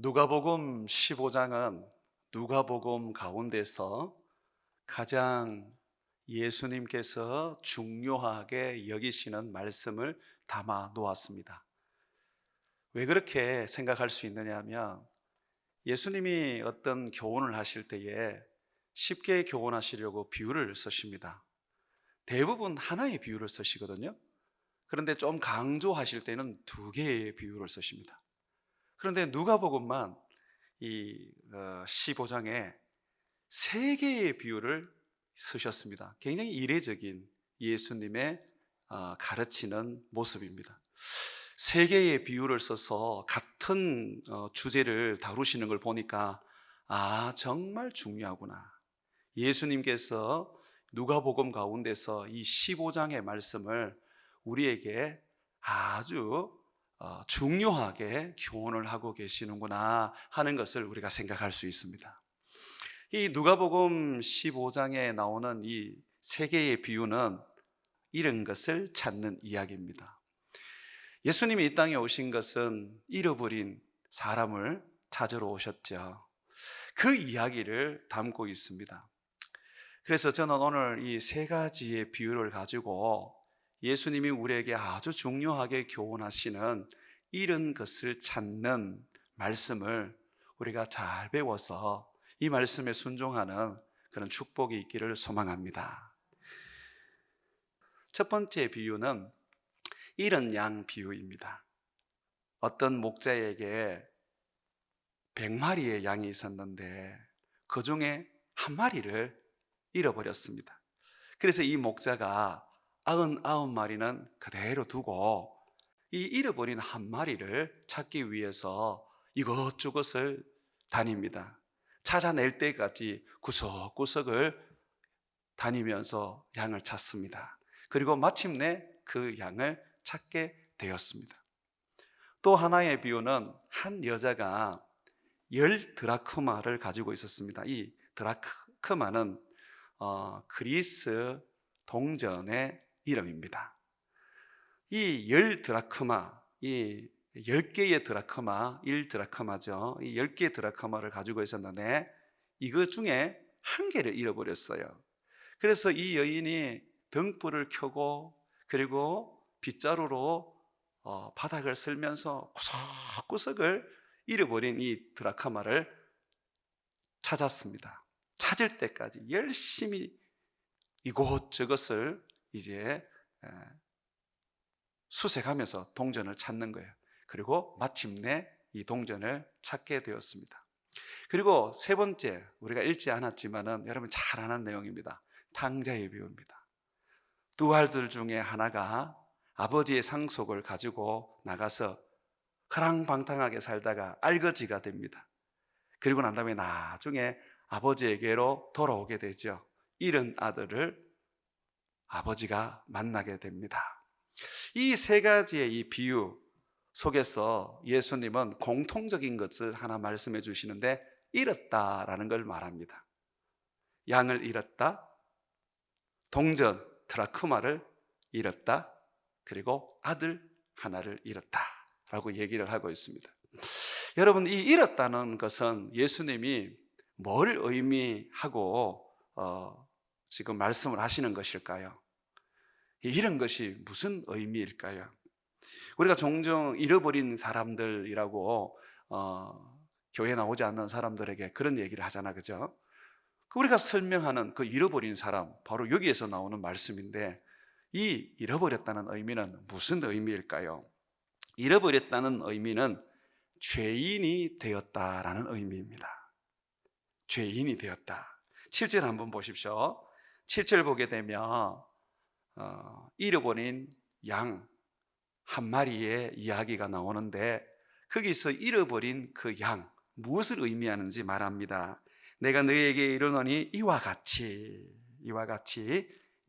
누가복음 15장은 누가복음 가운데서 가장 예수님께서 중요하게 여기시는 말씀을 담아 놓았습니다. 왜 그렇게 생각할 수 있느냐 하면 예수님이 어떤 교훈을 하실 때에 쉽게 교훈하시려고 비유를 쓰십니다. 대부분 하나의 비유를 쓰시거든요. 그런데 좀 강조하실 때는 두 개의 비유를 쓰십니다. 그런데 누가복음만 이 15장에 세 개의 비유를 쓰셨습니다. 굉장히 이례적인 예수님의 가르치는 모습입니다. 세 개의 비유를 써서 같은 주제를 다루시는 걸 보니까 정말 중요하구나. 예수님께서 누가복음 가운데서 이 15장의 말씀을 우리에게 아주 중요하게 교훈을 하고 계시는구나 하는 것을 우리가 생각할 수 있습니다. 이 누가복음 15장에 나오는 이 세 개의 비유는 잃은 것을 찾는 이야기입니다. 예수님이 이 땅에 오신 것은 잃어버린 사람을 찾으러 오셨죠. 그 이야기를 담고 있습니다. 그래서 저는 오늘 이 세 가지의 비유를 가지고 예수님이 우리에게 아주 중요하게 교훈하시는 잃은 것을 찾는 말씀을 우리가 잘 배워서 이 말씀에 순종하는 그런 축복이 있기를 소망합니다. 첫 번째 비유는 잃은 양 비유입니다. 어떤 목자에게 100마리의 양이 있었는데 그 중에 한 마리를 잃어버렸습니다. 그래서 이 목자가 99마리는 그대로 두고 이 잃어버린 한 마리를 찾기 위해서 이것저것을 다닙니다. 찾아낼 때까지 구석구석을 다니면서 양을 찾습니다. 그리고 마침내 그 양을 찾게 되었습니다. 또 하나의 비유는 한 여자가 10드라크마를 가지고 있었습니다. 이 드라크마는 그리스 동전의 이름입니다. 이 10드라크마, 이 10개의 드라크마, 1드라크마죠. 이 10개의 드라크마를 가지고 있었는데 이것 중에 한 개를 잃어버렸어요. 그래서 이 여인이 등불을 켜고 그리고 빗자루로 바닥을 쓸면서 구석구석을 잃어버린 이 드라크마를 찾았습니다. 찾을 때까지 열심히 이곳저곳을 이제 수색하면서 동전을 찾는 거예요. 그리고 마침내 이 동전을 찾게 되었습니다. 그리고 세 번째, 우리가 읽지 않았지만은 여러분 잘 아는 내용입니다. 탕자의 비유입니다. 두 아들 중에 하나가 아버지의 상속을 가지고 나가서 허랑방탕하게 살다가 알거지가 됩니다. 그리고 난 다음에 나중에 아버지에게로 돌아오게 되죠. 잃은 아들을 아버지가 만나게 됩니다. 이 세 가지의 이 비유 속에서 예수님은 공통적인 것을 하나 말씀해 주시는데 잃었다라는 걸 말합니다. 양을 잃었다, 동전 드라크마를 잃었다, 그리고 아들 하나를 잃었다라고 얘기를 하고 있습니다. 여러분, 이 잃었다는 것은 예수님이 뭘 의미하고 지금 말씀을 하시는 것일까요? 이런 것이 무슨 의미일까요? 우리가 종종 잃어버린 사람들이라고 교회 나오지 않는 사람들에게 그런 얘기를 하잖아, 그죠? 우리가 설명하는 그 잃어버린 사람, 바로 여기에서 나오는 말씀인데 이 잃어버렸다는 의미는 무슨 의미일까요? 잃어버렸다는 의미는 죄인이 되었다라는 의미입니다. 죄인이 되었다. 7절 한번 보십시오. 7절 보게 되면 잃어버린 양 한 마리의 이야기가 나오는데 거기서 잃어버린 그 양, 무엇을 의미하는지 말합니다. 내가 너희에게 이르노니 이와 같이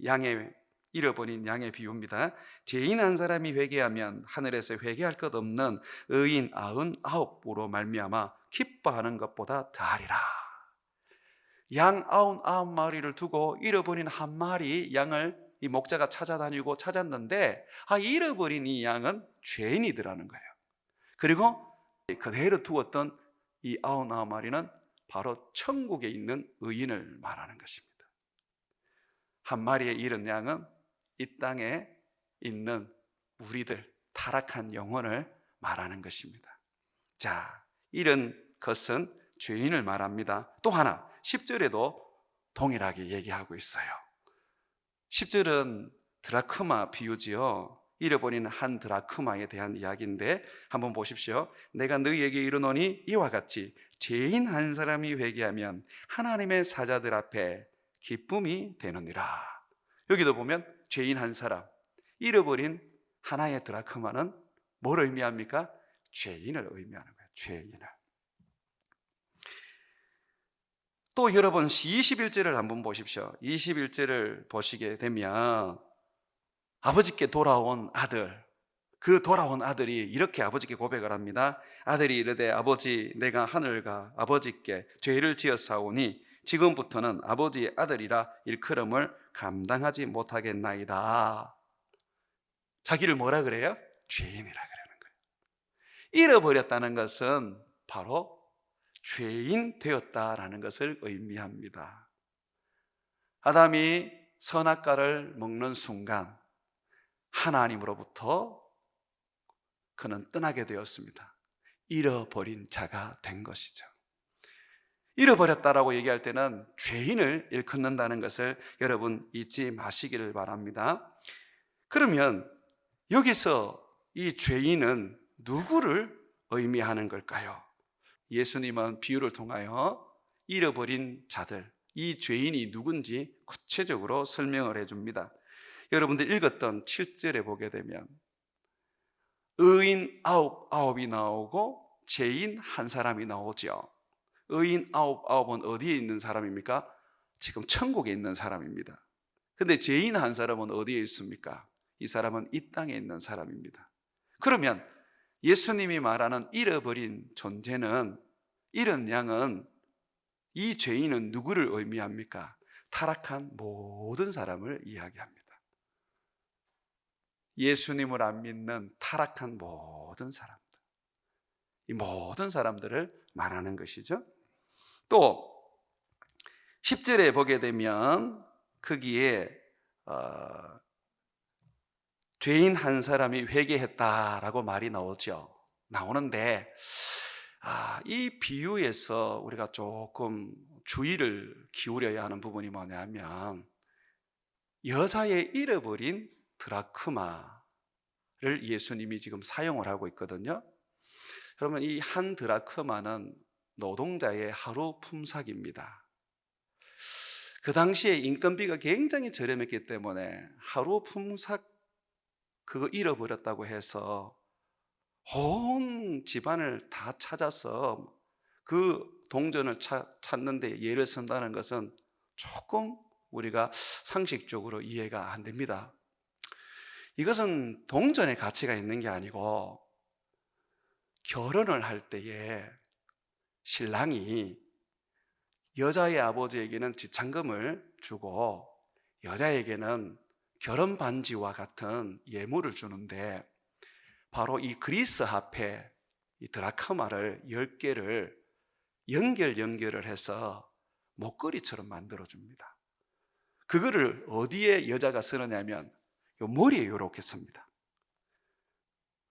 양의 잃어버린 양의 비유입니다. 죄인 한 사람이 회개하면 하늘에서 회개할 것 없는 의인 99으로 말미암아 기뻐하는 것보다 더하리라. 양 99마리를 두고 잃어버린 한 마리 양을 이 목자가 찾아다니고 찾았는데 잃어버린 이 양은 죄인이더라는 거예요. 그리고 그대로 두었던 이 99마리는 바로 천국에 있는 의인을 말하는 것입니다. 한 마리의 잃은 양은 이 땅에 있는 우리들, 타락한 영혼을 말하는 것입니다. 자, 이런 것은 죄인을 말합니다. 또 하나 10절에도 동일하게 얘기하고 있어요. 10절은 드라크마 비유지요. 잃어버린 한 드라크마에 대한 이야기인데 한번 보십시오. 내가 너희에게 이르노니 이와 같이 죄인 한 사람이 회개하면 하나님의 사자들 앞에 기쁨이 되느니라. 여기도 보면 죄인 한 사람, 잃어버린 하나의 드라크마는 뭘 의미합니까? 죄인을 의미하는 거예요. 죄인을. 또 여러분 21절을 한번 보십시오. 21절을 보시게 되면 아버지께 돌아온 아들, 그 돌아온 아들이 이렇게 아버지께 고백을 합니다. 아들이 이르되 아버지 내가 하늘과 아버지께 죄를 지었사오니 지금부터는 아버지의 아들이라 일컬음을 감당하지 못하겠나이다. 자기를 뭐라 그래요? 죄인이라 그러는 거예요. 잃어버렸다는 것은 바로 죄인 되었다라는 것을 의미합니다. 아담이 선악과를 먹는 순간 하나님으로부터 그는 떠나게 되었습니다. 잃어버린 자가 된 것이죠. 잃어버렸다라고 얘기할 때는 죄인을 일컫는다는 것을 여러분 잊지 마시기를 바랍니다. 그러면 여기서 이 죄인은 누구를 의미하는 걸까요? 예수님은 비유를 통하여 잃어버린 자들, 이 죄인이 누군지 구체적으로 설명을 해줍니다. 여러분들 읽었던 7절에 보게 되면 의인 아홉이 나오고 죄인 한 사람이 나오죠. 의인 아홉은 어디에 있는 사람입니까? 지금 천국에 있는 사람입니다. 근데 죄인 한 사람은 어디에 있습니까? 이 사람은 이 땅에 있는 사람입니다. 그러면 예수님이 말하는 잃어버린 존재는, 잃은 양은, 이 죄인은 누구를 의미합니까? 타락한 모든 사람을 이야기합니다. 예수님을 안 믿는 타락한 모든 사람들, 이 모든 사람들을 말하는 것이죠. 또 10절에 보게 되면 거기에 죄인 한 사람이 회개했다라고 말이 나오는데 이 비유에서 우리가 조금 주의를 기울여야 하는 부분이 뭐냐면 여자의 잃어버린 드라크마를 예수님이 지금 사용을 하고 있거든요. 그러면 이 한 드라크마는 노동자의 하루 품삯입니다. 그 당시에 인건비가 굉장히 저렴했기 때문에 하루 품삯 그거 잃어버렸다고 해서 온 집안을 다 찾아서 그 동전을 찾는데 예를 쓴다는 것은 조금 우리가 상식적으로 이해가 안 됩니다. 이것은 동전의 가치가 있는 게 아니고 결혼을 할 때에 신랑이 여자의 아버지에게는 지참금을 주고 여자에게는 결혼 반지와 같은 예물을 주는데 바로 이 그리스 화폐 이 드라크마를 10개를 연결을 해서 목걸이처럼 만들어 줍니다. 그거를 어디에 여자가 쓰느냐면 요 머리에 이렇게 씁니다.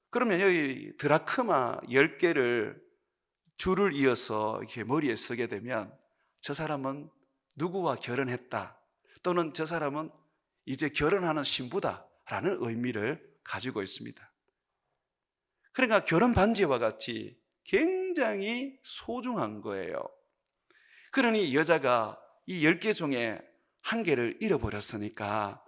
그러면 여기 드라크마 10개를 줄을 이어서 이렇게 머리에 쓰게 되면 저 사람은 누구와 결혼했다, 또는 저 사람은 이제 결혼하는 신부다라는 의미를 가지고 있습니다. 그러니까 결혼 반지와 같이 굉장히 소중한 거예요. 그러니 여자가 이 10개 중에 한 개를 잃어버렸으니까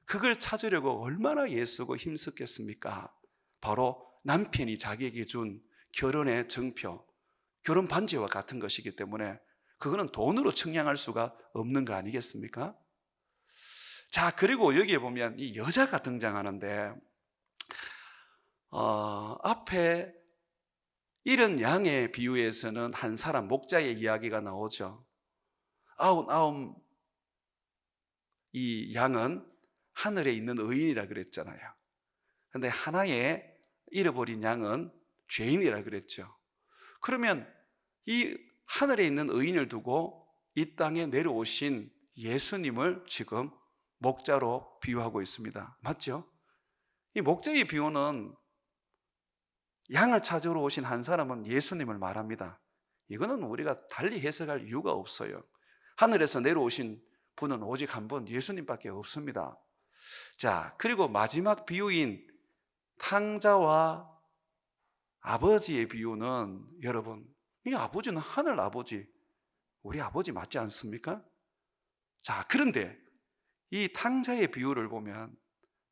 그걸 찾으려고 얼마나 애쓰고 힘썼겠습니까? 바로 남편이 자기에게 준 결혼의 증표, 결혼 반지와 같은 것이기 때문에 그거는 돈으로 측량할 수가 없는 거 아니겠습니까? 자, 그리고 여기에 보면 이 여자가 등장하는데 앞에 이런 양의 비유에서는 한 사람, 목자의 이야기가 나오죠. 아홉 이 양은 하늘에 있는 의인이라 그랬잖아요. 그런데 하나의 잃어버린 양은 죄인이라 그랬죠. 그러면 이 하늘에 있는 의인을 두고 이 땅에 내려오신 예수님을 지금 목자로 비유하고 있습니다. 맞죠? 이 목자의 비유는 양을 찾으러 오신 한 사람은 예수님을 말합니다. 이거는 우리가 달리 해석할 이유가 없어요. 하늘에서 내려오신 분은 오직 한 분, 예수님밖에 없습니다. 자, 그리고 마지막 비유인 탕자와 아버지의 비유는, 여러분, 이 아버지는 하늘 아버지, 우리 아버지 맞지 않습니까? 자, 그런데 이 탕자의 비유를 보면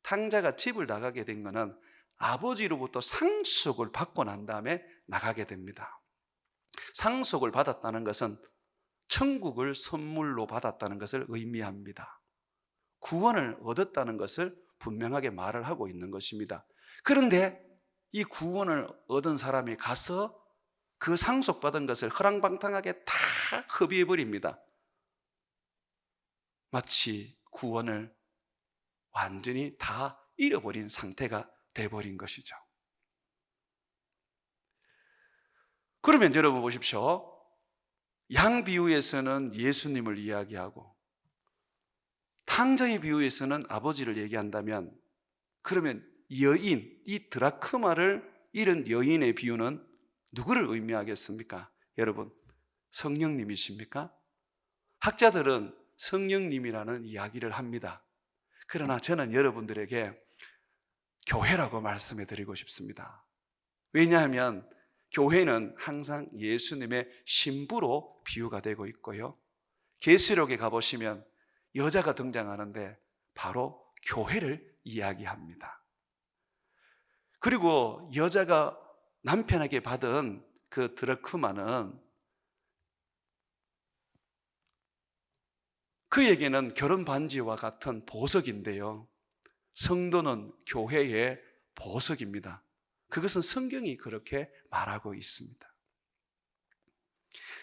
탕자가 집을 나가게 된 것은 아버지로부터 상속을 받고 난 다음에 나가게 됩니다. 상속을 받았다는 것은 천국을 선물로 받았다는 것을 의미합니다. 구원을 얻었다는 것을 분명하게 말을 하고 있는 것입니다. 그런데 이 구원을 얻은 사람이 가서 그 상속받은 것을 허랑방탕하게 다 허비해 버립니다. 마치 구원을 완전히 다 잃어버린 상태가 돼버린 것이죠. 그러면 여러분 보십시오. 양 비유에서는 예수님을 이야기하고 탕자의 비유에서는 아버지를 얘기한다면, 그러면 여인, 이 드라크마를 잃은 여인의 비유는 누구를 의미하겠습니까? 여러분, 성령님이십니까? 학자들은 성령님이라는 이야기를 합니다. 그러나 저는 여러분들에게 교회라고 말씀해 드리고 싶습니다. 왜냐하면 교회는 항상 예수님의 신부로 비유가 되고 있고요, 계시록에 가보시면 여자가 등장하는데 바로 교회를 이야기합니다. 그리고 여자가 남편에게 받은 그 드라크마는 그에게는 결혼 반지와 같은 보석인데요, 성도는 교회의 보석입니다. 그것은 성경이 그렇게 말하고 있습니다.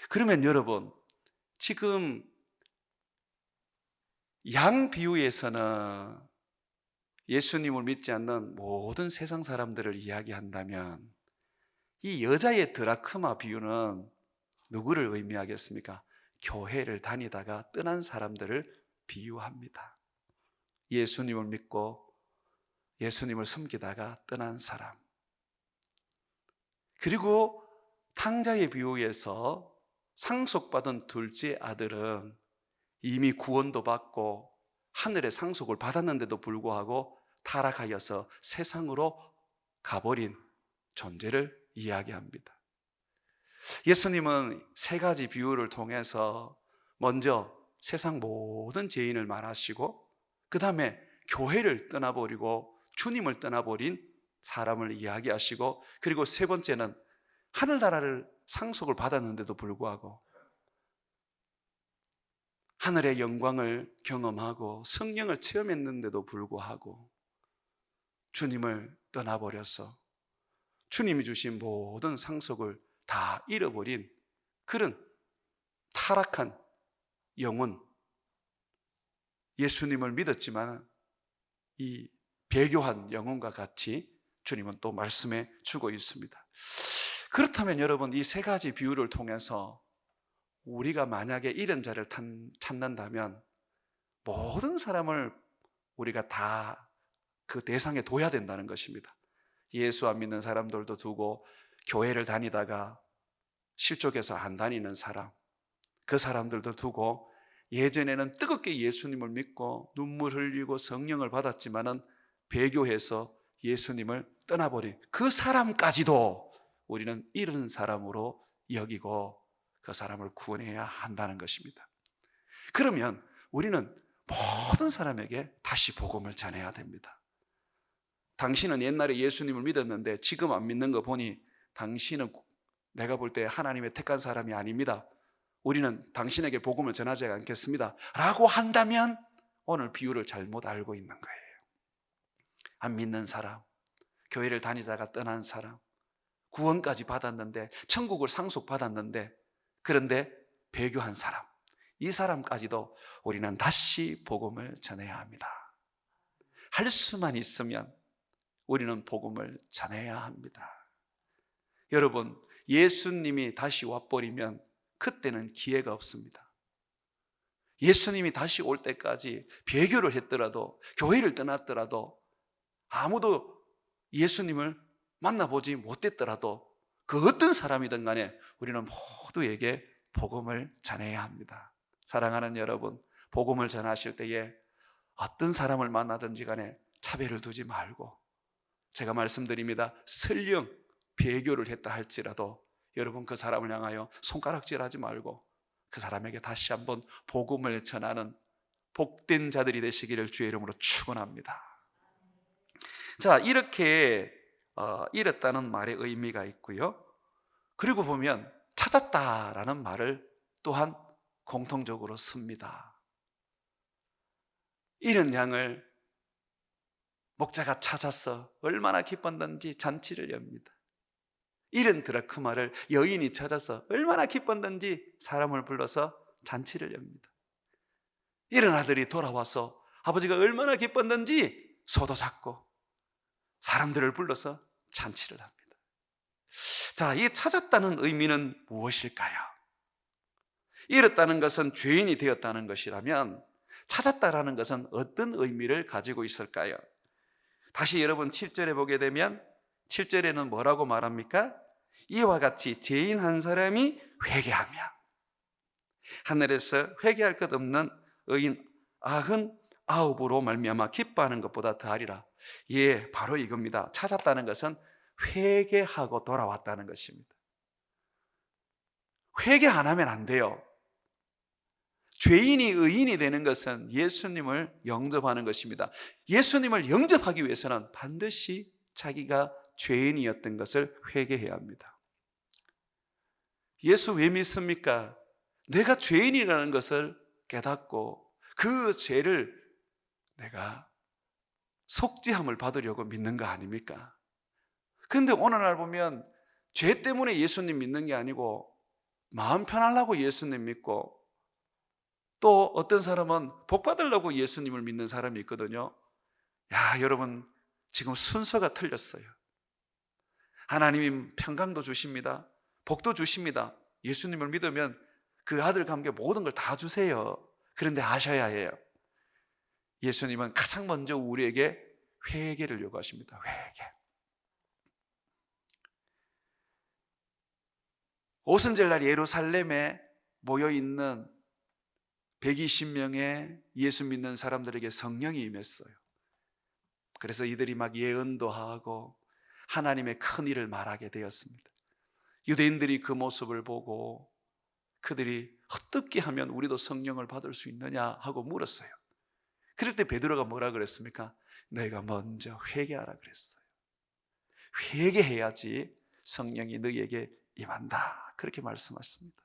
그러면 여러분, 지금 양 비유에서는 예수님을 믿지 않는 모든 세상 사람들을 이야기한다면, 이 여자의 드라크마 비유는 누구를 의미하겠습니까? 교회를 다니다가 떠난 사람들을 비유합니다. 예수님을 믿고 예수님을 섬기다가 떠난 사람. 그리고 탕자의 비유에서 상속받은 둘째 아들은 이미 구원도 받고 하늘의 상속을 받았는데도 불구하고 타락하여서 세상으로 가버린 존재를 이야기합니다. 예수님은 세 가지 비유를 통해서 먼저 세상 모든 죄인을 말하시고, 그 다음에 교회를 떠나버리고 주님을 떠나버린 사람을 이야기하시고, 그리고 세 번째는 하늘나라를 상속을 받았는데도 불구하고 하늘의 영광을 경험하고 성령을 체험했는데도 불구하고 주님을 떠나버려서 주님이 주신 모든 상속을 다 잃어버린 그런 타락한 영혼, 예수님을 믿었지만 이 배교한 영혼과 같이 주님은 또 말씀해 주고 있습니다. 그렇다면 여러분, 이 세 가지 비유를 통해서 우리가 만약에 이런 자를 찾는다면 모든 사람을 우리가 다 그 대상에 둬야 된다는 것입니다. 예수 안 믿는 사람들도 두고, 교회를 다니다가 실족해서 안 다니는 사람, 그 사람들도 두고, 예전에는 뜨겁게 예수님을 믿고 눈물 흘리고 성령을 받았지만은 배교해서 예수님을 떠나버린 그 사람까지도 우리는 이런 사람으로 여기고 그 사람을 구원해야 한다는 것입니다. 그러면 우리는 모든 사람에게 다시 복음을 전해야 됩니다. 당신은 옛날에 예수님을 믿었는데 지금 안 믿는 거 보니 당신은 내가 볼 때 하나님의 택한 사람이 아닙니다. 우리는 당신에게 복음을 전하지 않겠습니다 라고 한다면 오늘 비유를 잘못 알고 있는 거예요. 안 믿는 사람, 교회를 다니다가 떠난 사람, 구원까지 받았는데, 천국을 상속받았는데, 그런데 배교한 사람, 이 사람까지도 우리는 다시 복음을 전해야 합니다. 할 수만 있으면 우리는 복음을 전해야 합니다. 여러분, 예수님이 다시 와버리면 그때는 기회가 없습니다. 예수님이 다시 올 때까지 배교를 했더라도, 교회를 떠났더라도, 아무도 예수님을 만나보지 못했더라도 그 어떤 사람이든 간에 우리는 모두에게 복음을 전해야 합니다. 사랑하는 여러분, 복음을 전하실 때에 어떤 사람을 만나든지 간에 차별을 두지 말고, 제가 말씀드립니다. 설령 배교를 했다 할지라도 여러분 그 사람을 향하여 손가락질하지 말고 그 사람에게 다시 한번 복음을 전하는 복된 자들이 되시기를 주의 이름으로 축원합니다. 자, 이렇게 잃었다는 말의 의미가 있고요. 그리고 보면 찾았다라는 말을 또한 공통적으로 씁니다. 잃은 양을 목자가 찾아서 얼마나 기뻤는지 잔치를 엽니다. 잃은 드라크마를 여인이 찾아서 얼마나 기뻤는지 사람을 불러서 잔치를 엽니다. 잃은 아들이 돌아와서 아버지가 얼마나 기뻤는지 소도 잡고 사람들을 불러서 잔치를 합니다. 자, 이 찾았다는 의미는 무엇일까요? 잃었다는 것은 죄인이 되었다는 것이라면 찾았다라는 것은 어떤 의미를 가지고 있을까요? 다시 여러분 7절에 보게 되면 7절에는 뭐라고 말합니까? 이와 같이 죄인 한 사람이 회개하며 하늘에서 회개할 것 없는 의인 99으로 말미암아 기뻐하는 것보다 더하리라. 예, 바로 이겁니다. 찾았다는 것은 회개하고 돌아왔다는 것입니다. 회개 안 하면 안 돼요. 죄인이 의인이 되는 것은 예수님을 영접하는 것입니다. 예수님을 영접하기 위해서는 반드시 자기가 죄인이었던 것을 회개해야 합니다. 예수 왜 믿습니까? 내가 죄인이라는 것을 깨닫고 그 죄를 내가 속죄함을 받으려고 믿는 거 아닙니까? 그런데 오늘날 보면 죄 때문에 예수님 믿는 게 아니고 마음 편하려고 예수님 믿고, 또 어떤 사람은 복 받으려고 예수님을 믿는 사람이 있거든요. 야, 여러분 지금 순서가 틀렸어요. 하나님이 평강도 주십니다. 복도 주십니다. 예수님을 믿으면 그 아들 감격 모든 걸 다 주세요. 그런데 아셔야 해요. 예수님은 가장 먼저 우리에게 회개를 요구하십니다. 회개. 오순절날 예루살렘에 모여있는 120명의 예수 믿는 사람들에게 성령이 임했어요. 그래서 이들이 막 예언도 하고 하나님의 큰 일을 말하게 되었습니다. 유대인들이 그 모습을 보고 그들이 어떻게 하면 우리도 성령을 받을 수 있느냐 하고 물었어요. 그럴 때 베드로가 뭐라 그랬습니까? 너희가 먼저 회개하라 그랬어요. 회개해야지 성령이 너희에게 임한다, 그렇게 말씀하셨습니다.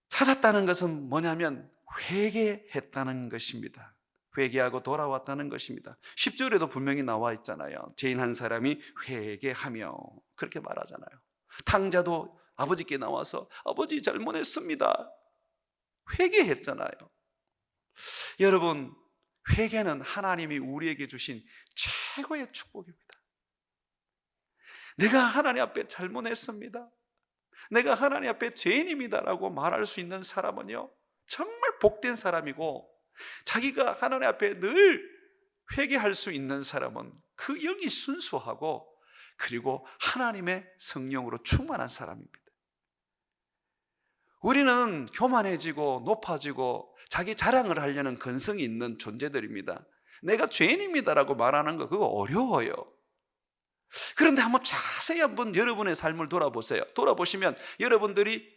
찾았다는 것은 뭐냐면 회개했다는 것입니다. 회개하고 돌아왔다는 것입니다. 10절에도 분명히 나와 있잖아요. 죄인 한 사람이 회개하며, 그렇게 말하잖아요. 탕자도 아버지께 나와서 아버지 잘못했습니다, 회개했잖아요. 여러분, 회개는 하나님이 우리에게 주신 최고의 축복입니다. 내가 하나님 앞에 잘못했습니다, 내가 하나님 앞에 죄인입니다라고 말할 수 있는 사람은요 정말 복된 사람이고, 자기가 하나님 앞에 늘 회개할 수 있는 사람은 그 영이 순수하고 그리고 하나님의 성령으로 충만한 사람입니다. 우리는 교만해지고 높아지고 자기 자랑을 하려는 근성이 있는 존재들입니다. 내가 죄인입니다라고 말하는 거 그거 어려워요. 그런데 한번 자세히 한번 여러분의 삶을 돌아보세요. 돌아보시면 여러분들이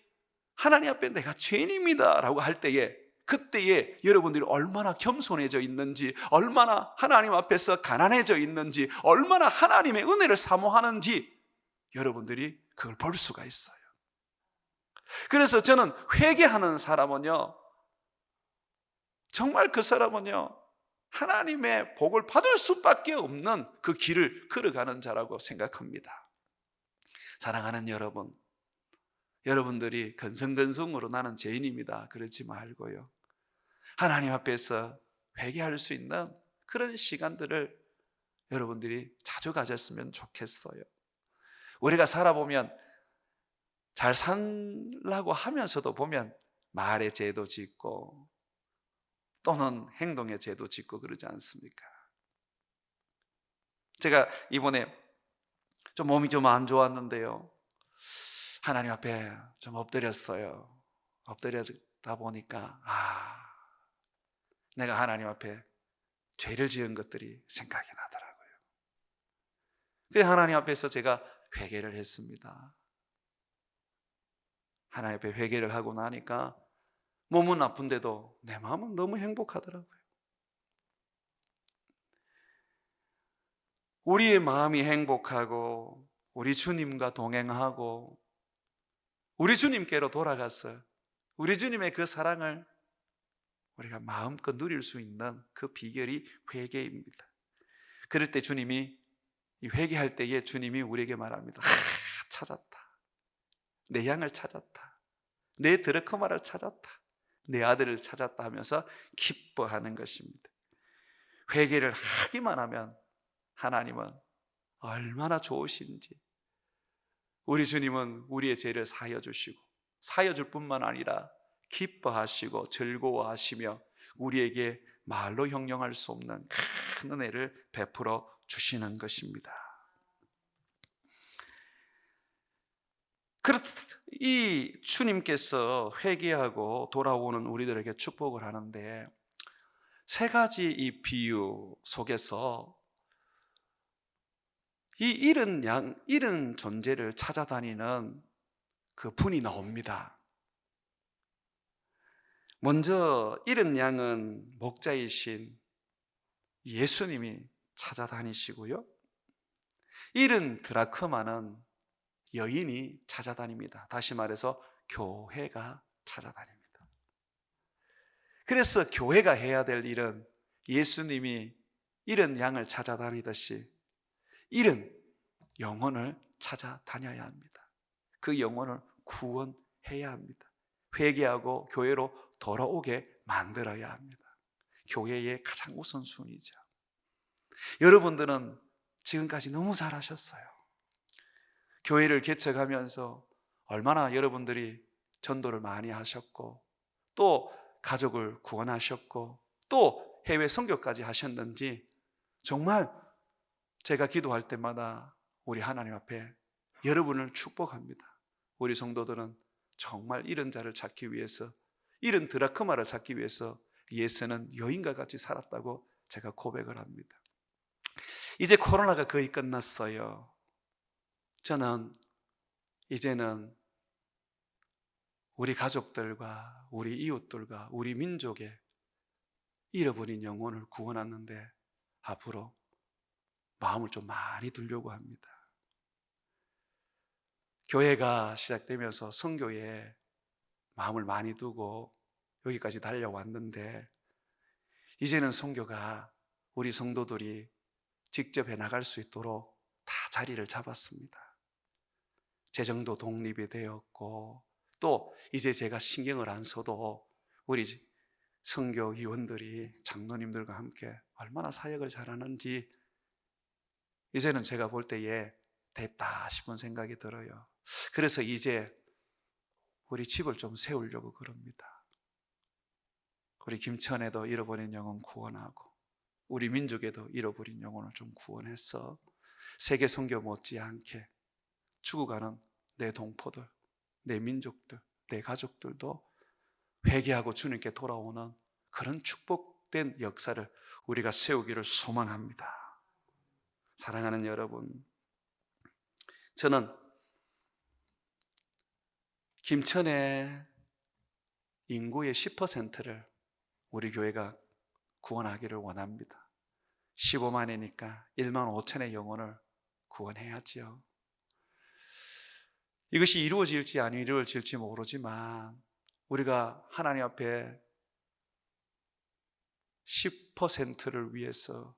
하나님 앞에 내가 죄인입니다 라고 할 때에, 그때에 여러분들이 얼마나 겸손해져 있는지, 얼마나 하나님 앞에서 가난해져 있는지, 얼마나 하나님의 은혜를 사모하는지 여러분들이 그걸 볼 수가 있어요. 그래서 저는 회개하는 사람은요 정말 그 사람은요 하나님의 복을 받을 수밖에 없는 그 길을 걸어가는 자라고 생각합니다. 사랑하는 여러분, 여러분들이 근성근성으로 나는 죄인입니다 그러지 말고요, 하나님 앞에서 회개할 수 있는 그런 시간들을 여러분들이 자주 가졌으면 좋겠어요. 우리가 살아보면 잘 살라고 하면서도 보면 말의 죄도 짓고 또는 행동의 죄도 짓고 그러지 않습니까? 제가 이번에 좀 몸이 좀 안 좋았는데요, 하나님 앞에 좀 엎드렸어요. 엎드렸다 보니까 내가 하나님 앞에 죄를 지은 것들이 생각이 나더라고요. 그래서 하나님 앞에서 제가 회개를 했습니다. 하나님 앞에 회개를 하고 나니까 몸은 아픈데도 내 마음은 너무 행복하더라고요. 우리의 마음이 행복하고 우리 주님과 동행하고 우리 주님께로 돌아가서 우리 주님의 그 사랑을 우리가 마음껏 누릴 수 있는 그 비결이 회개입니다. 그럴 때 주님이, 이 회개할 때에 주님이 우리에게 말합니다. 찾았다. 내 양을 찾았다. 내 드러커마를 찾았다. 내 아들을 찾았다 하면서 기뻐하는 것입니다. 회개를 하기만 하면 하나님은 얼마나 좋으신지, 우리 주님은 우리의 죄를 사하여 주시고 사하여 줄 뿐만 아니라 기뻐하시고 즐거워하시며 우리에게 말로 형용할 수 없는 큰 은혜를 베풀어 주시는 것입니다. 그렇듯 이 주님께서 회개하고 돌아오는 우리들에게 축복을 하는데, 세 가지 이 비유 속에서 이 잃은 존재를 찾아다니는 그 분이 나옵니다. 먼저 잃은 양은 목자이신 예수님이 찾아다니시고요, 잃은 드라크마는 여인이 찾아다닙니다. 다시 말해서 교회가 찾아다닙니다. 그래서 교회가 해야 될 일은 예수님이 잃은 양을 찾아다니듯이 잃은 영혼을 찾아다녀야 합니다. 그 영혼을 구원해야 합니다. 회개하고 교회로 돌아오게 만들어야 합니다. 교회의 가장 우선순위죠. 여러분들은 지금까지 너무 잘하셨어요. 교회를 개척하면서 얼마나 여러분들이 전도를 많이 하셨고 또 가족을 구원하셨고 또 해외 선교까지 하셨는지, 정말 제가 기도할 때마다 우리 하나님 앞에 여러분을 축복합니다. 우리 성도들은 정말 잃은 자를 찾기 위해서, 잃은 드라크마를 찾기 위해서 예수는 여인과 같이 살았다고 제가 고백을 합니다. 이제 코로나가 거의 끝났어요. 저는 이제는 우리 가족들과 우리 이웃들과 우리 민족의 잃어버린 영혼을 구원하는데 앞으로 마음을 좀 많이 두려고 합니다. 교회가 시작되면서 선교에 마음을 많이 두고 여기까지 달려왔는데, 이제는 선교가 우리 성도들이 직접 해나갈 수 있도록 다 자리를 잡았습니다. 재정도 독립이 되었고 또 이제 제가 신경을 안 써도 우리 선교위원들이 장로님들과 함께 얼마나 사역을 잘하는지 이제는 제가 볼 때에 됐다 싶은 생각이 들어요. 그래서 이제 우리 집을 좀 세우려고 그럽니다. 우리 김천에도 잃어버린 영혼 구원하고 우리 민족에도 잃어버린 영혼을 좀 구원해서 세계 선교 못지않게 죽어가는 내 동포들, 내 민족들, 내 가족들도 회개하고 주님께 돌아오는 그런 축복된 역사를 우리가 세우기를 소망합니다. 사랑하는 여러분, 저는 김천의 인구의 10%를 우리 교회가 구원하기를 원합니다. 15만이니까 1만 5천의 영혼을 구원해야지요. 이것이 이루어질지 안 이루어질지 모르지만 우리가 하나님 앞에 10%를 위해서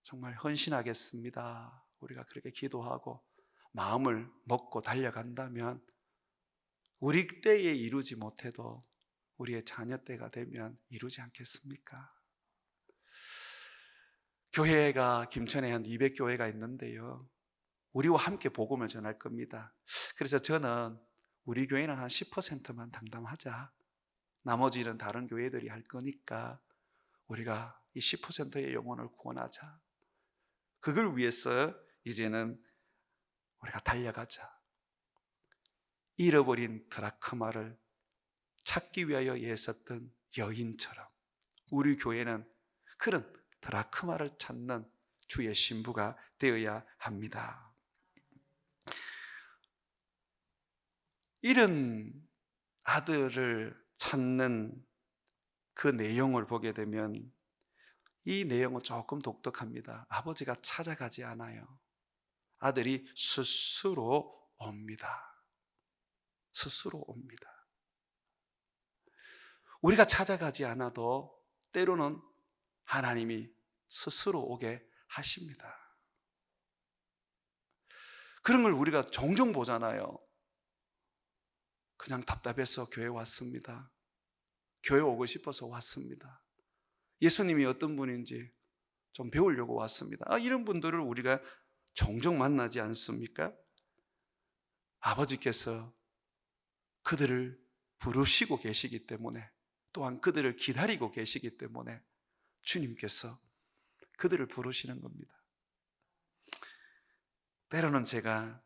정말 헌신하겠습니다. 우리가 그렇게 기도하고 마음을 먹고 달려간다면 우리 때에 이루지 못해도 우리의 자녀 때가 되면 이루지 않겠습니까? 교회가 김천에 한 200교회가 있는데요, 우리와 함께 복음을 전할 겁니다. 그래서 저는 우리 교회는 한 10%만 당담하자. 나머지는 다른 교회들이 할 거니까 우리가 이 10%의 영혼을 구원하자. 그걸 위해서 이제는 우리가 달려가자. 잃어버린 드라크마를 찾기 위하여 애썼던 여인처럼 우리 교회는 그런 드라크마를 찾는 주의 신부가 되어야 합니다. 이런 아들을 찾는 그 내용을 보게 되면 이 내용은 조금 독특합니다. 아버지가 찾아가지 않아요. 아들이 스스로 옵니다. 스스로 옵니다. 우리가 찾아가지 않아도 때로는 하나님이 스스로 오게 하십니다. 그런 걸 우리가 종종 보잖아요. 그냥 답답해서 교회 왔습니다. 교회 오고 싶어서 왔습니다. 예수님이 어떤 분인지 좀 배우려고 왔습니다. 이런 분들을 우리가 종종 만나지 않습니까? 아버지께서 그들을 부르시고 계시기 때문에, 또한 그들을 기다리고 계시기 때문에 주님께서 그들을 부르시는 겁니다. 때로는 제가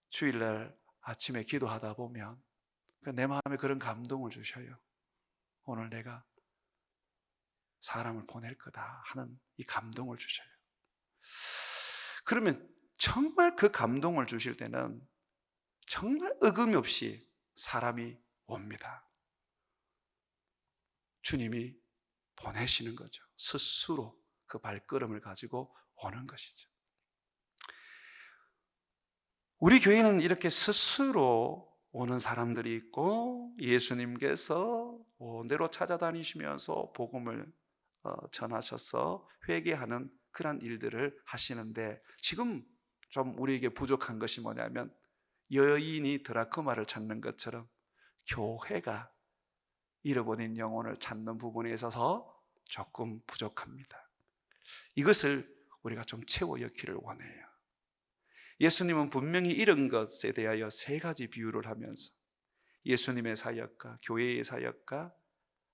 주일날 아침에 기도하다 보면 내 마음에 그런 감동을 주셔요. 오늘 내가 사람을 보낼 거다 하는 이 감동을 주셔요. 그러면 정말 그 감동을 주실 때는 정말 어금이 없이 사람이 옵니다. 주님이 보내시는 거죠. 스스로 그 발걸음을 가지고 오는 것이죠. 우리 교회는 이렇게 스스로 오는 사람들이 있고, 예수님께서 온데로 찾아다니시면서 복음을 전하셔서 회개하는 그런 일들을 하시는데, 지금 좀 우리에게 부족한 것이 뭐냐면 여인이 드라크마를 찾는 것처럼 교회가 잃어버린 영혼을 찾는 부분에 있어서 조금 부족합니다. 이것을 우리가 좀 채워 넣기를 원해요. 예수님은 분명히 이런 것에 대하여 세 가지 비유를 하면서 예수님의 사역과 교회의 사역과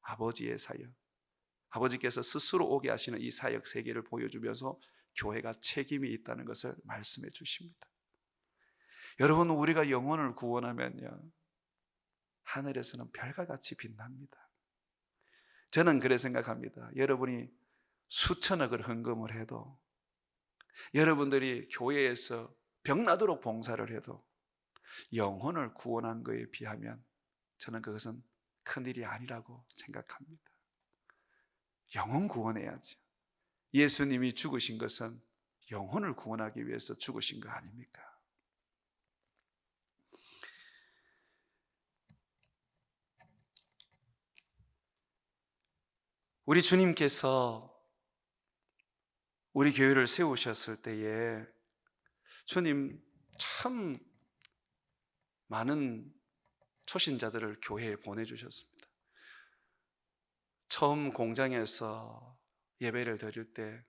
아버지의 사역, 아버지께서 스스로 오게 하시는 이 사역 세계를 보여주면서 교회가 책임이 있다는 것을 말씀해 주십니다. 여러분, 우리가 영혼을 구원하면요, 하늘에서는 별과 같이 빛납니다. 저는 그래 생각합니다. 여러분이 수천억을 헌금을 해도, 여러분들이 교회에서 병나도록 봉사를 해도 영혼을 구원한 것에 비하면 저는 그것은 큰일이 아니라고 생각합니다. 영혼 구원해야죠. 예수님이 죽으신 것은 영혼을 구원하기 위해서 죽으신 거 아닙니까? 우리 주님께서 우리 교회를 세우셨을 때에 주님 참 많은 초신자들을 교회에 보내주셨습니다. 처음 공장에서 예배를 드릴 때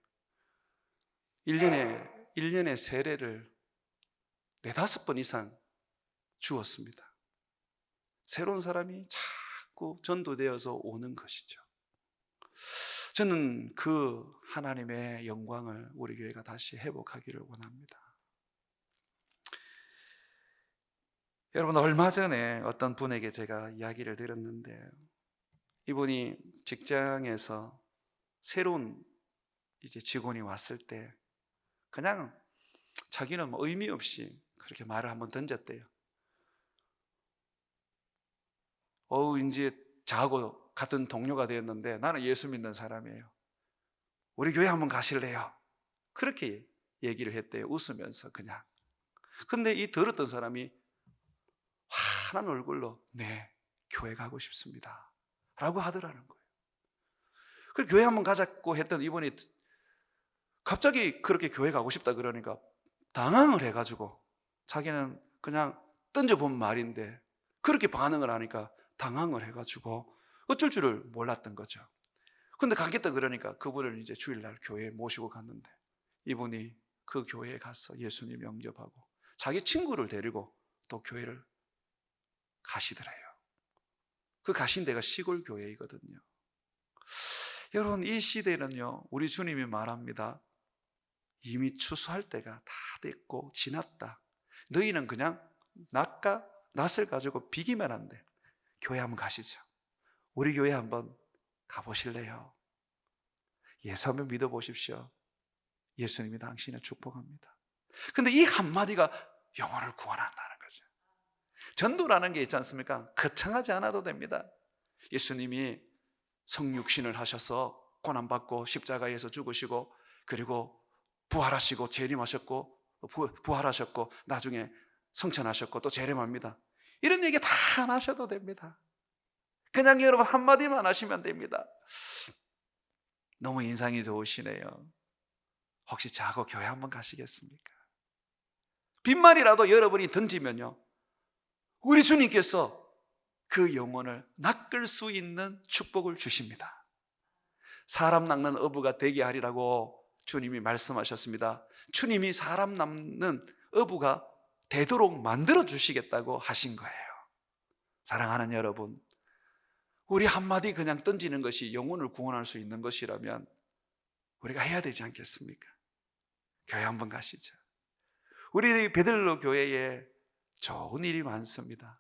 1년에 세례를 4-5번 이상 주었습니다. 새로운 사람이 자꾸 전도되어서 오는 것이죠. 저는 그 하나님의 영광을 우리 교회가 다시 회복하기를 원합니다. 여러분, 얼마 전에 어떤 분에게 제가 이야기를 들었는데, 이분이 직장에서 새로운 이제 직원이 왔을 때 그냥 자기는 뭐 의미 없이 그렇게 말을 한번 던졌대요. 이제 저하고 같은 동료가 되었는데 나는 예수 믿는 사람이에요. 우리 교회 한번 가실래요? 그렇게 얘기를 했대요. 웃으면서 그냥. 근데 이 들었던 사람이 환한 얼굴로 네, 교회 가고 싶습니다 라고 하더라는 거예요. 그 교회 한번 가자고 했던 이분이 갑자기 그렇게 교회 가고 싶다 그러니까 당황을 해가지고, 자기는 그냥 던져본 말인데 그렇게 반응을 하니까 당황을 해가지고 어쩔 줄을 몰랐던 거죠. 근데 가겠다 그러니까 그분을 이제 주일날 교회에 모시고 갔는데 이분이 그 교회에 가서 예수님 영접하고 자기 친구를 데리고 또 교회를 가시더래요. 그 가신 데가 시골 교회이거든요. 여러분, 이 시대는요, 우리 주님이 말합니다. 이미 추수할 때가 다 됐고 지났다. 너희는 그냥 낫을 가지고 비기만 한대. 교회 한번 가시죠. 우리 교회 한번 가보실래요? 예수 한번 믿어보십시오. 예수님이 당신을 축복합니다. 근데 이 한마디가 영혼을 구원한다는 거죠. 전도라는 게 있지 않습니까? 거창하지 않아도 됩니다. 예수님이 성육신을 하셔서 고난받고 십자가에서 죽으시고 그리고 부활하시고 재림하셨고 부활하셨고 나중에 성천하셨고 또 재림합니다. 이런 얘기 다 안 하셔도 됩니다. 그냥 여러분 한마디만 하시면 됩니다. 너무 인상이 좋으시네요. 혹시 저하고 교회 한번 가시겠습니까? 빈말이라도 여러분이 던지면요, 우리 주님께서 그 영혼을 낚을 수 있는 축복을 주십니다. 사람 낚는 어부가 되게 하리라고 주님이 말씀하셨습니다. 주님이 사람 낚는 어부가 되도록 만들어 주시겠다고 하신 거예요. 사랑하는 여러분, 우리 한마디 그냥 던지는 것이 영혼을 구원할 수 있는 것이라면 우리가 해야 되지 않겠습니까? 교회 한번 가시죠. 우리 베들로 교회에 좋은 일이 많습니다.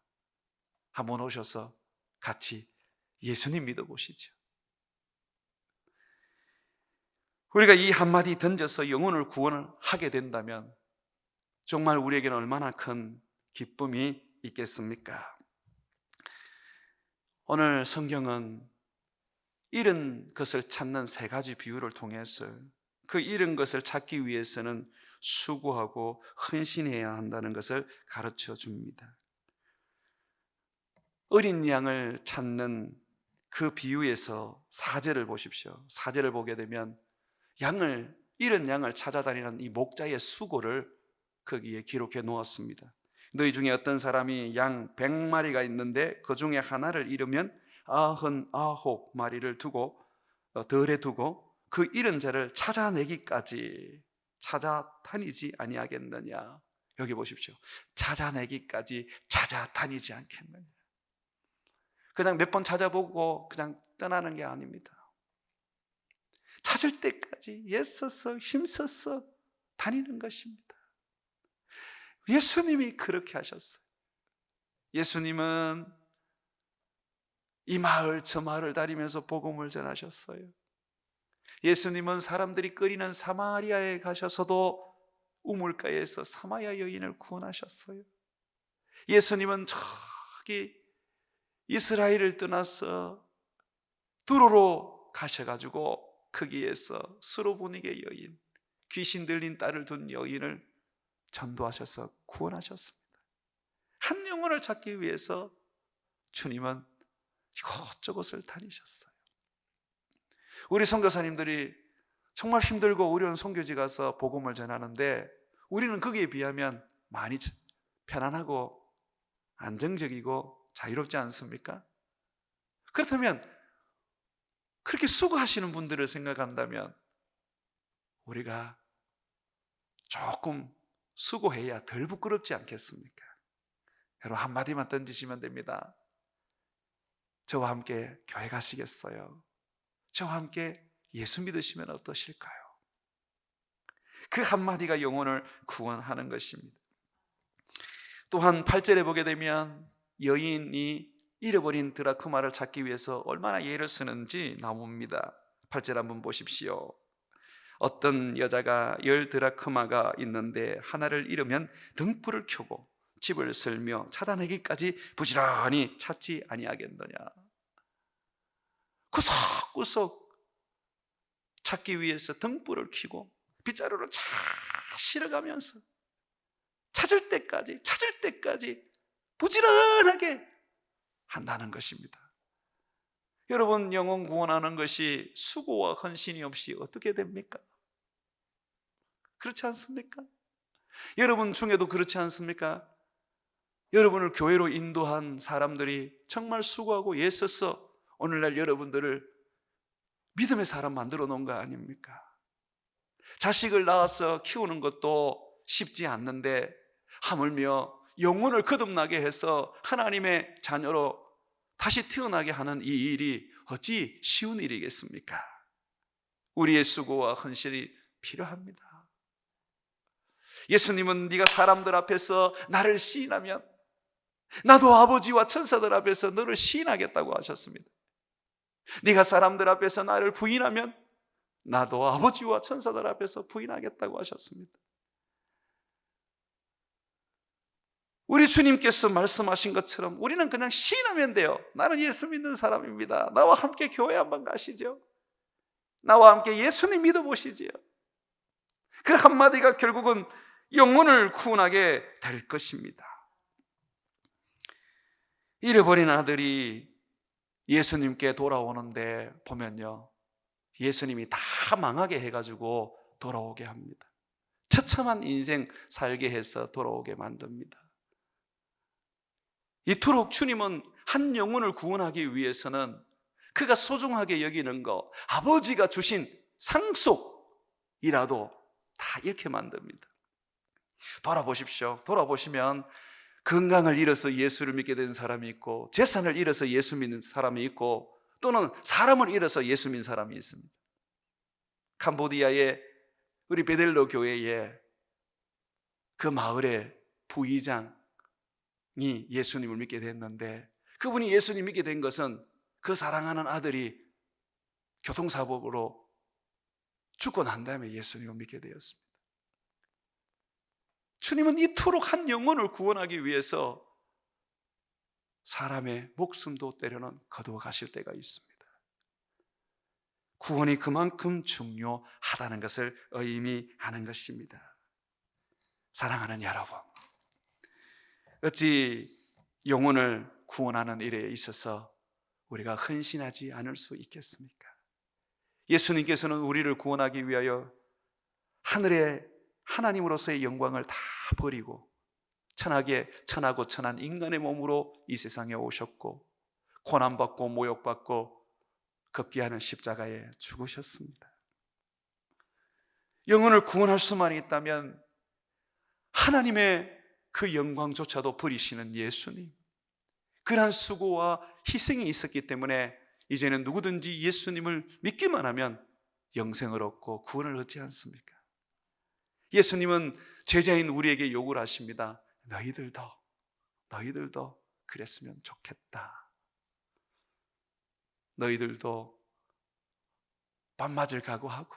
한번 오셔서 같이 예수님 믿어보시죠. 우리가 이 한마디 던져서 영혼을 구원하게 된다면 정말 우리에게는 얼마나 큰 기쁨이 있겠습니까? 오늘 성경은 잃은 것을 찾는 세 가지 비유를 통해서 그 잃은 것을 찾기 위해서는 수고하고 헌신해야 한다는 것을 가르쳐 줍니다. 어린 양을 찾는 그 비유에서 4절을 보십시오. 4절을 보게 되면 잃은 양을 찾아다니는 이 목자의 수고를 거기에 기록해 놓았습니다. 너희 중에 어떤 사람이 양 100마리가 있는데 그 중에 하나를 잃으면 99마리를 두고 덜에 두고 그 잃은 자를 찾아내기까지 찾아다니지 아니하겠느냐. 여기 보십시오. 찾아내기까지 찾아다니지 않겠느냐. 그냥 몇 번 찾아보고 그냥 떠나는 게 아닙니다. 찾을 때까지 애써서 힘써서 다니는 것입니다. 예수님이 그렇게 하셨어요. 예수님은 이 마을 저 마을을 다니면서 복음을 전하셨어요. 예수님은 사람들이 끓이는 사마리아에 가셔서도 우물가에서 사마리아 여인을 구원하셨어요. 예수님은 저기 이스라엘을 떠나서 두로로 가셔가지고 거기에서 스로보니게 여인, 귀신 들린 딸을 둔 여인을 전도하셔서 구원하셨습니다. 한 영혼을 찾기 위해서 주님은 이곳저곳을 다니셨어요. 우리 선교사님들이 정말 힘들고 어려운 선교지 가서 복음을 전하는데 우리는 거기에 비하면 많이 편안하고 안정적이고 자유롭지 않습니까? 그렇다면 그렇게 수고하시는 분들을 생각한다면 우리가 조금 수고해야 덜 부끄럽지 않겠습니까? 여러분 한마디만 던지시면 됩니다. 저와 함께 교회 가시겠어요? 저와 함께 예수 믿으시면 어떠실까요? 그 한마디가 영혼을 구원하는 것입니다. 또한 8절에 보게 되면 여인이 잃어버린 드라크마를 찾기 위해서 얼마나 애를 쓰는지 나옵니다. 8절 한번 보십시오. 어떤 여자가 10 드라크마가 있는데 하나를 잃으면 등불을 켜고 집을 쓸며 찾아내기까지 부지런히 찾지 아니하겠느냐. 구석구석 찾기 위해서 등불을 켜고 빗자루를 잘 실어가면서 찾을 때까지 부지런하게 한다는 것입니다. 여러분, 영혼 구원하는 것이 수고와 헌신이 없이 어떻게 됩니까? 그렇지 않습니까? 여러분 중에도 그렇지 않습니까? 여러분을 교회로 인도한 사람들이 정말 수고하고 애써서 오늘날 여러분들을 믿음의 사람 만들어 놓은 거 아닙니까? 자식을 낳아서 키우는 것도 쉽지 않는데 하물며 영혼을 거듭나게 해서 하나님의 자녀로 다시 태어나게 하는 이 일이 어찌 쉬운 일이겠습니까? 우리의 수고와 헌신이 필요합니다. 예수님은 네가 사람들 앞에서 나를 시인하면 나도 아버지와 천사들 앞에서 너를 시인하겠다고 하셨습니다. 네가 사람들 앞에서 나를 부인하면 나도 아버지와 천사들 앞에서 부인하겠다고 하셨습니다. 우리 주님께서 말씀하신 것처럼 우리는 그냥 시인하면 돼요. 나는 예수 믿는 사람입니다. 나와 함께 교회 한번 가시죠. 나와 함께 예수님 믿어보시지요. 그 한마디가 결국은 영혼을 구원하게 될 것입니다. 잃어버린 아들이 예수님께 돌아오는데 보면요, 예수님이 다 망하게 해가지고 돌아오게 합니다. 처참한 인생 살게 해서 돌아오게 만듭니다. 이토록 주님은 한 영혼을 구원하기 위해서는 그가 소중하게 여기는 거, 아버지가 주신 상속이라도 다 잃게 만듭니다. 돌아보십시오. 돌아보시면 건강을 잃어서 예수를 믿게 된 사람이 있고, 재산을 잃어서 예수 믿는 사람이 있고, 또는 사람을 잃어서 예수 믿는 사람이 있습니다. 캄보디아의 우리 베델로 교회에 그 마을의 부의장이 예수님을 믿게 됐는데, 그분이 예수님 믿게 된 것은 그 사랑하는 아들이 교통사고로 죽고 난 다음에 예수님을 믿게 되었습니다. 주님은 이토록 한 영혼을 구원하기 위해서 사람의 목숨도 때로는 거두어 가실 때가 있습니다. 구원이 그만큼 중요하다는 것을 의미하는 것입니다. 사랑하는 여러분, 어찌 영혼을 구원하는 일에 있어서 우리가 헌신하지 않을 수 있겠습니까? 예수님께서는 우리를 구원하기 위하여 하늘의 하나님으로서의 영광을 다 버리고 천하고 천한 인간의 몸으로 이 세상에 오셨고, 고난받고 모욕받고 급기야는 십자가에 죽으셨습니다. 영혼을 구원할 수만 있다면 하나님의 그 영광조차도 버리시는 예수님, 그러한 수고와 희생이 있었기 때문에 이제는 누구든지 예수님을 믿기만 하면 영생을 얻고 구원을 얻지 않습니까? 예수님은 제자인 우리에게 요구를 하십니다. 너희들도 그랬으면 좋겠다. 너희들도 밥 맞을 각오하고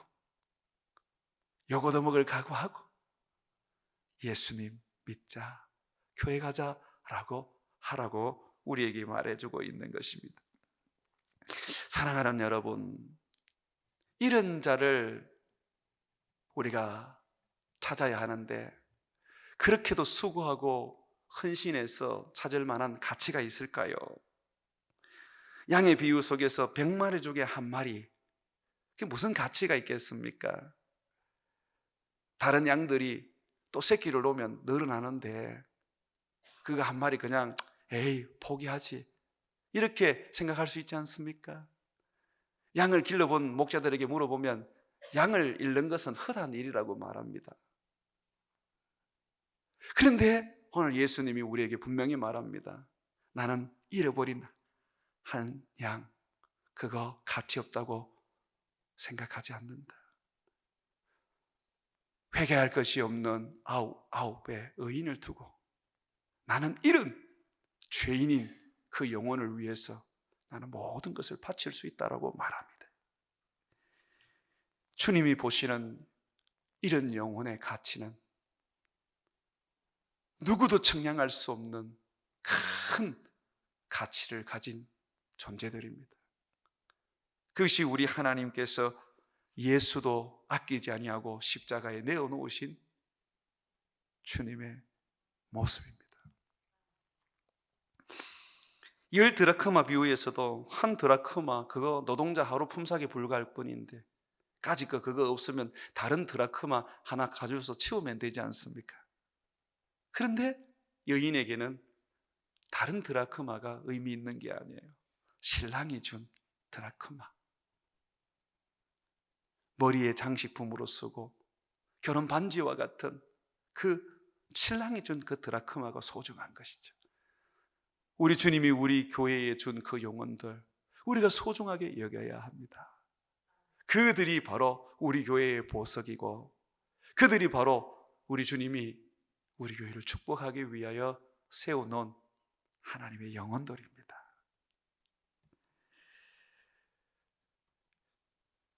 욕 얻어먹을 각오하고 예수님 믿자, 교회 가자라고 하라고 우리에게 말해주고 있는 것입니다. 사랑하는 여러분, 이런 자를 우리가 찾아야 하는데 그렇게도 수고하고 헌신해서 찾을 만한 가치가 있을까요? 양의 비유 속에서 100마리 중에 한 마리, 그게 무슨 가치가 있겠습니까? 다른 양들이 또 새끼를 놓으면 늘어나는데 그거 한 마리 그냥 에이 포기하지, 이렇게 생각할 수 있지 않습니까? 양을 길러본 목자들에게 물어보면 양을 잃는 것은 흔한 일이라고 말합니다. 그런데 오늘 예수님이 우리에게 분명히 말합니다. 나는 잃어버린 한 양, 그거 가치 없다고 생각하지 않는다. 회개할 것이 없는 아홉의 의인을 두고 나는 잃은 죄인인 그 영혼을 위해서 나는 모든 것을 바칠 수 있다라고 말합니다. 주님이 보시는 이런 영혼의 가치는 누구도 측량할 수 없는 큰 가치를 가진 존재들입니다. 그것이 우리 하나님께서 예수도 아끼지 아니하고 십자가에 내어놓으신 주님의 모습입니다. 10드라크마 비유에서도 한 드라크마, 그거 노동자 하루 품삯에 불과할 뿐인데 까짓 거 그거 없으면 다른 드라크마 하나 가져서 치우면 되지 않습니까? 그런데 여인에게는 다른 드라크마가 의미 있는 게 아니에요. 신랑이 준 드라크마, 머리에 장식품으로 쓰고 결혼 반지와 같은 그 신랑이 준 그 드라크마가 소중한 것이죠. 우리 주님이 우리 교회에 준 그 영혼들, 우리가 소중하게 여겨야 합니다. 그들이 바로 우리 교회의 보석이고, 그들이 바로 우리 주님이 우리 교회를 축복하기 위하여 세워놓은 하나님의 영혼들입니다.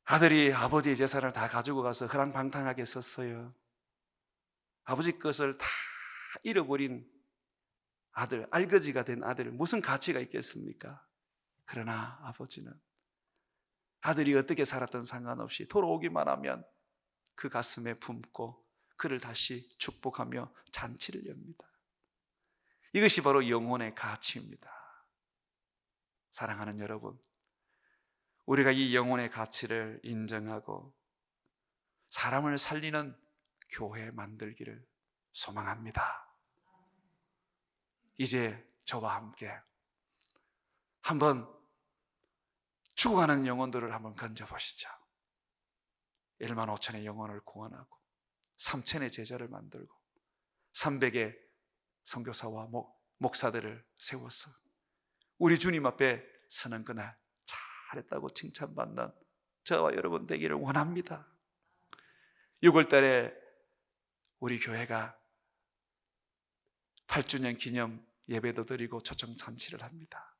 아들이 아버지의 재산을 다 가지고 가서 허랑방탕하게 썼어요. 아버지 것을 다 잃어버린 아들, 알거지가 된 아들, 무슨 가치가 있겠습니까? 그러나 아버지는 아들이 어떻게 살았든 상관없이 돌아오기만 하면 그 가슴에 품고 그를 다시 축복하며 잔치를 엽니다. 이것이 바로 영혼의 가치입니다. 사랑하는 여러분, 우리가 이 영혼의 가치를 인정하고 사람을 살리는 교회 만들기를 소망합니다. 이제 저와 함께 한번 죽어가는 영혼들을 한번 건져보시죠. 1만 5천의 영혼을 구원하고 3천의 제자를 만들고 300의 선교사와 목사들을 세워서 우리 주님 앞에 서는 그날 잘했다고 칭찬받는 저와 여러분 되기를 원합니다. 6월 달에 우리 교회가 8주년 기념 예배도 드리고 초청 잔치를 합니다.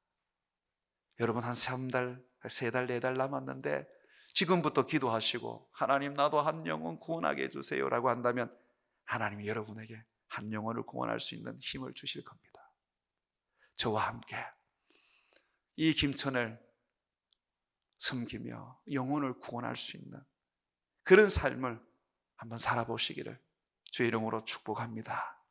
여러분 한 3달, 3달, 4달 남았는데 지금부터 기도하시고 하나님 나도 한 영혼 구원하게 해주세요 라고 한다면 하나님이 여러분에게 한 영혼을 구원할 수 있는 힘을 주실 겁니다. 저와 함께 이 김천을 섬기며 영혼을 구원할 수 있는 그런 삶을 한번 살아보시기를 주의 이름으로 축복합니다.